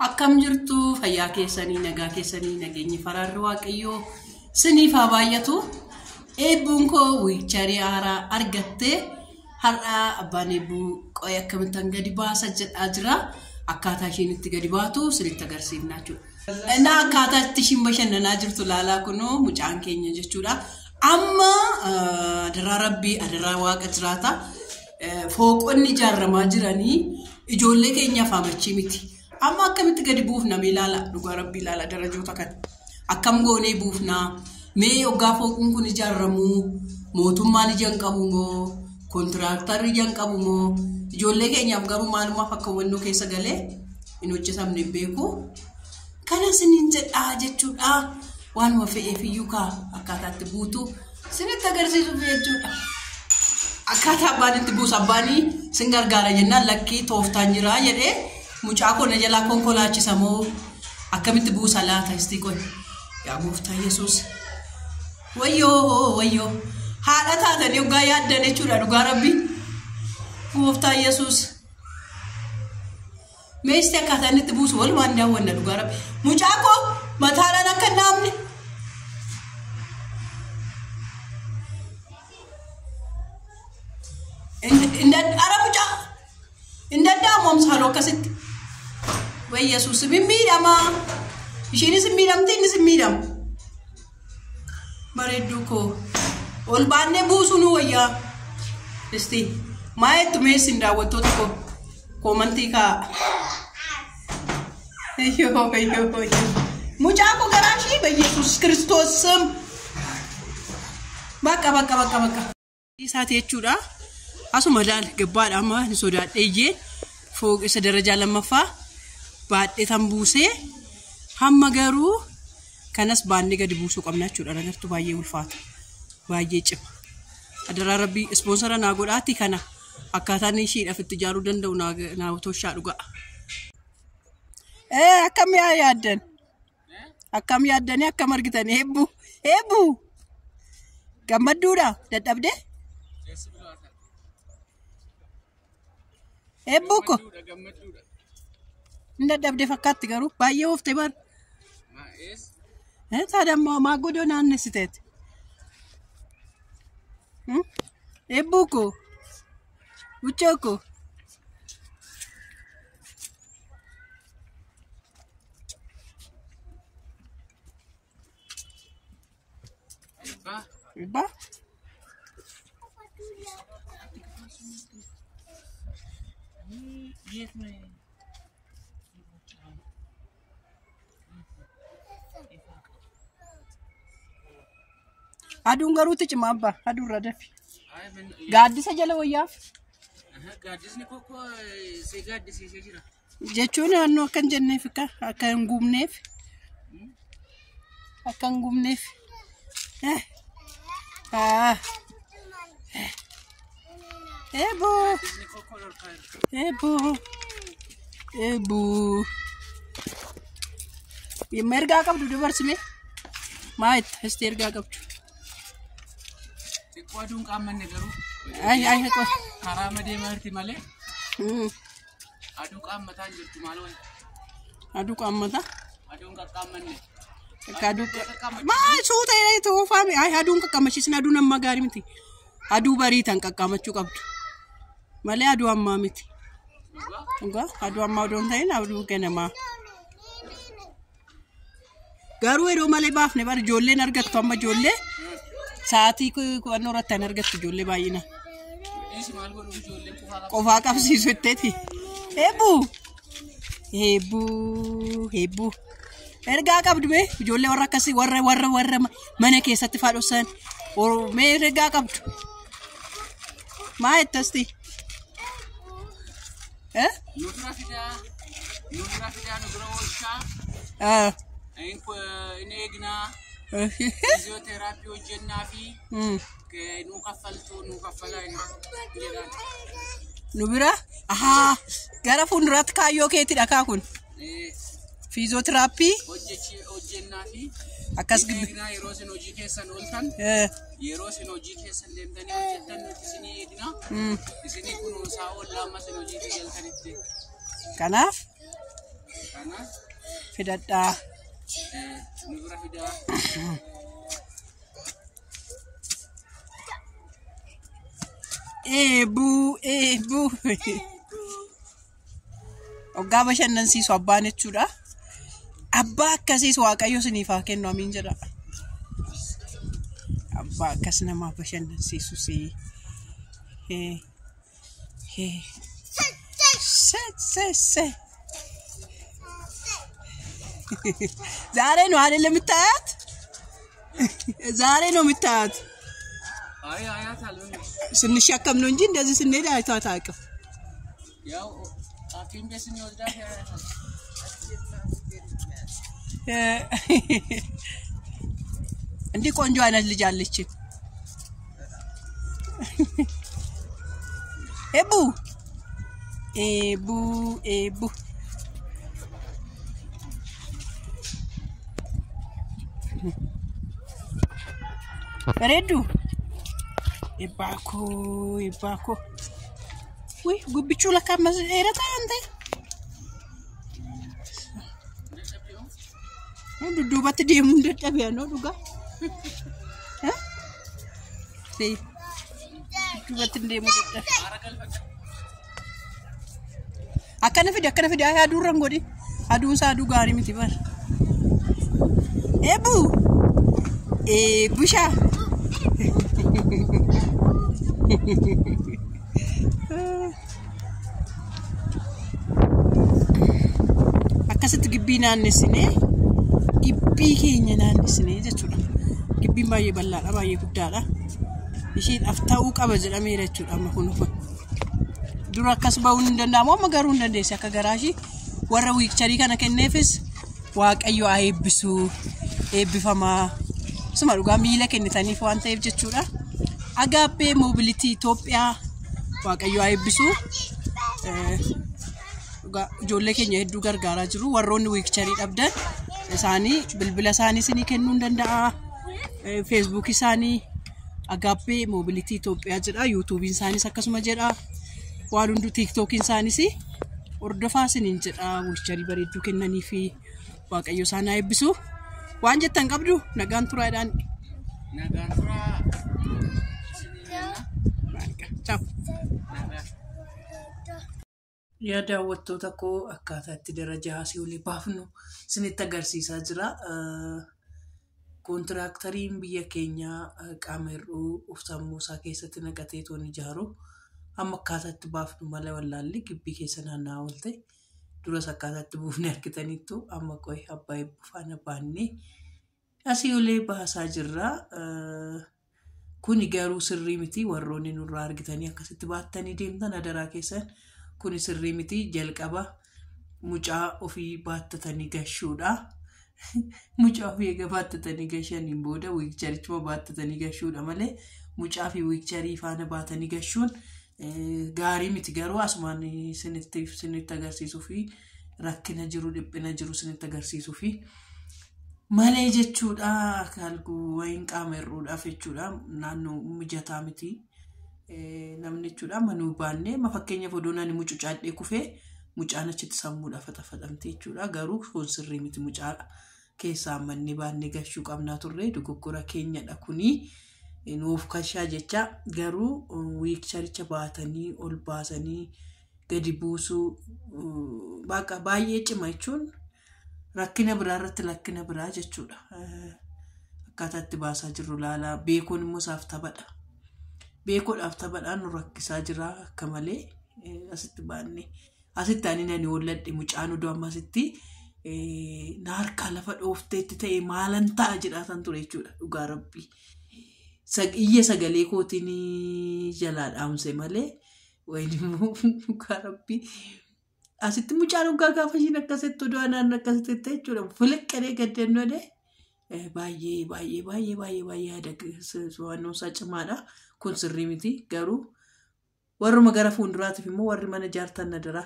Akkam jirtu fayyaa keessanii nagaa keessanii nageenyi faraarri waaqayyoo siniif haa baay'atu. Eebbuun koo wiicharii haaraa argattee har'a abbaan eebbuu qo'ee akkamittan gadi baasa jedhaa jira. Akkaataa isheen itti gadi baatu sinitti agarsiifnaa jechuudha. Innaa akkaataa itti ishiin bashannanaa jirtu laalaa kunoo mucaan keenya jechuudha. Amma adaraa rabbii adaraa waaqa jiraata. Fooqonni ijaaramaa jiranii ijoollee keenyaaf amachii miti. Amma akkamitti gadi buufna mee ilaala dhugaa rabbii ilaala darajoota kan akkam goonee buufna mee hoggaa fooqni kun ijaaramu mootummaan ijaan qabu moo kontiraaktarri ijaan qabu moo ijoollee keenyaaf garuu maalumaaf akka wannoo keessa galee hin hojjetamne beeku kana siniin jedhaa jechuudha. Waanuma fe'eef iyyuu kaa akkaataatti buutu sinitti agarsiisuuf jechuudha. Akkaataa abbaan itti buusa abbaanii sin gargaara jennaan lakkii tooftaan jiraa jedhee mucaa koo na jalaa konkolaachisa moo akkamitti buusa laata istii kun yaa gooftaa Yesuus wayyoo haadha taatanii hoggaa yaaddan jechuudha dhugaa rabbii gooftaa Yesuus meeshaa akkaataa inni itti buusu walumaan daawwanna dhugaa rabbii mucaa koo mataadhaan akka naamne ara mucaa indadaamu amsaaloo akkasitti way Yesuus miidhama ishiinis miidhamti innis miidhama bareedduu koo ol baannee buusu nu wayyaa isti maayetu meessin daawwattoota koo koomantii kaa mucaa koo garaashii ba Yesuus Kiristoos bakka isaati jechuudha. Asuma daal gabbaadha amma ni sodaadhee ijee fooq isa darajaa lammaffaa baadhee tan buusee hamma garuu kanas baannee gadi buusuu qabna jechuudha. Nagartu baay'ee ulfaata baay'ee cima. Adaraa rabbii ispoonsara naa godhaati kana akkaataan ishiidhaaf itti ijaaruu danda'u naa toshaa dhugaa. Akkam yaaddan akkam yaaddanii akkam argitan heebbuu gammadduudha dadhabdee. Eebbuko ndadhabde fakkaatti garuu baay'ee oofte bar taadammoo maagodoo naannessiteeti eebbuko buchooko Ibba Yes, man. Aduun garuutti cima abbaa aduun radafi. Gaaddisa jala wayyaaf. Gaaddisni koko si gaaddisiisee jira. Jechuun naannoo akka hin jenneef akka hin gubneef. Akka hin gubneef. Eebbu mergaa qabdu dabarsime maayit isti ergaa qabdu xiqqoo aduun qaammanne garuu ay karaa madee marti malee aduu qaammataan jirtu maal wal aduu qaammata aduun qaammanne maa suuta toofaame ay aduun qaqqaamachiisin aduu nama gaarii miti aduu bariitan qaqqaamachuu qabdu malee aduu ammaa miti. Enggak, aduh amma udon ta'in aduh kenama. Garuu yeroo malee baafne bar ijoolleen argattu amma ijoollee sa'aatii kuwannoo irratti argattu ijoollee baay'ina. Qofaa qabsiisu itteeti. Heebbuu. Ergaa qabdu mee ijoollee warra akkasii warra mana keessatti faadhosan mee ergaa qabdu. Maa ettasti? Nurra fidaa nurra oolchaa. Inni eegnaa fiiziyooteraappii hojjennaa fi nu kaffalaa jedhaan. Nu bira gara fuulduraatti kaayyoo keetidha kaa kun. Fiiziyooteraappii hojjennaa fi akkas eegnaa yeroo isin hojii keessan ooltan yeroo isin hojii keessan deemtanii hojjettan isinii eegnaa isinii kunuunsaa oollaa amma isin hojii galtanitti. Kanaaf Kana Fidadha. nubra fida. Ebu. Oggaa bashannansiisu abbaan jechuudha. Abbaa akkasiis Waaqayyo isiniif haa kennu amiin jedha. Abbaa akkas nama bashannansiisus. ዛሬ ነው አይደል የምታያት? ዛሬ ነው የምታያት? አይ አያታለሁ። ስንሸከም ነው እንጂ እንደዚህ ስንሄድ አይቷት አያውቅም። ያው አኪም ቤት ሲወስዳት ያያታል። እንዲህ ቆንጆ አይነት ልጅ አለች። ኤቡ በሬዱ ኤባኮ ወይ ጉብቹ ለካ መዘረታ አንተ ዱዱበት ደሙ እንደጠቢያ ነው ዱጋ ዱዱበት ደሙ እንደጠቢያ akkana fide aya durran godi adun sa du gari miti bar busha akkasit gibbi naannesine gibbi keenya naannesine jechuudha gibbi baay'ee bal'aadha baay'ee guddaadha ishiin aftaa'uu qaba jedhamee jechuudha amma kun dura akkas ba'uun hin danda'amu amma garuu hin dandeessi akka garaashi warra wiikcharii kana kenneefis Waaqayyo haa eebbisu eebbifamaa suma dhugaa miila kennitaniif waan ta'eef jechuudha Agape Mobility Itoophiyaa Waaqayyo haa eebbisu ijoollee keenya hedduu gargaaraa jiru warroonni wiikcharii dhabdan isaanii bilbila isaanii isinii kennuu hin danda'a Facebook isaanii Agape Mobility Itoophiyaa jedha YouTube isaaniis akkasuma jedha waan hundu TikTok isaaniis ordofaa isiniin jedha wiikcharii bareedduu kennanii fi Waaqayyo isaan haa eebbisu waan jettan qabdu nagaan turaadhaan nagaan turaa ciao ya daawwattoota koo akkaataa itti darajaa asii olii baafnu isinitti agarsiisaa jira kontiraakteriin biyya keenya qaama hir'uu ufsammuu isaa keessatti naqatee toon ijaaru amma akkaataa itti baafnu malee wallaalli gibbii keessa naanna'aa oolte duras akkaataa itti buufne argitaniittu amma qoy abbaa eebbufaana baannee asii olii baasaa jirra kuni garuu sirrii miti warroonni nurraa argitanii akkasitti baattanii deemtan adaraa keessan kuni sirrii miti jalqaba mucaa ofii baattatanii gashuudha mucaa ofii eega baattatanii gashaniin booda wiikcharichuma baattatanii gashuudha malee mucaa fi wiikcharii faana baatanii gashuun gaarii miti garuu asumaan sinitti agarsiisuu fi rakkina jiru dhiphina jiru sinitti agarsiisuu fi malee jechuudha kalgu wayin qaama hir'uudhaaf jechuudha naannoo mijataa miti namni jechuudha manuu baannee fakkeenyaaf odoonaan mucucaadhee kufee mucaan achitti sammuudha faxafaxamtee jechuudha garuu kun sirrii miti mucaa keessaa manni baannee gashuu qabnaa turre dogoggora keenyadha kuni nuuf kashaa jecha garuu wiikcharicha baatanii ol baasanii gadi buusuu baqa baay'ee cima jechuun rakkina biraa irratti rakkina biraa jechuudha akkaataa itti baasaa jirru laala beekuun immoo saaf taphadha beekuudhaaf taphadhaan nu rakkisaa jira akka malee asitti baannee asitti ani nani walladhe mucaan odoo amma asitti na harkaa lafa dhoofteetti ta'e maalan ta'a jedhaatan ture jechuudha dhugaa rabbii iyya sagalee kootiin jalaa dhaamse malee wayinimmoo dhugaa rabbii asitti mucaan dhugaa gaafa ishiin akkasitti odoo anaan akkasitti jechuudha filiqqanee gaddannoo baay'ee yaada waan isaa cimaadha kun sirrii miti garuu warruma gara fuulduraatiif immoo warri mana jaartan na dira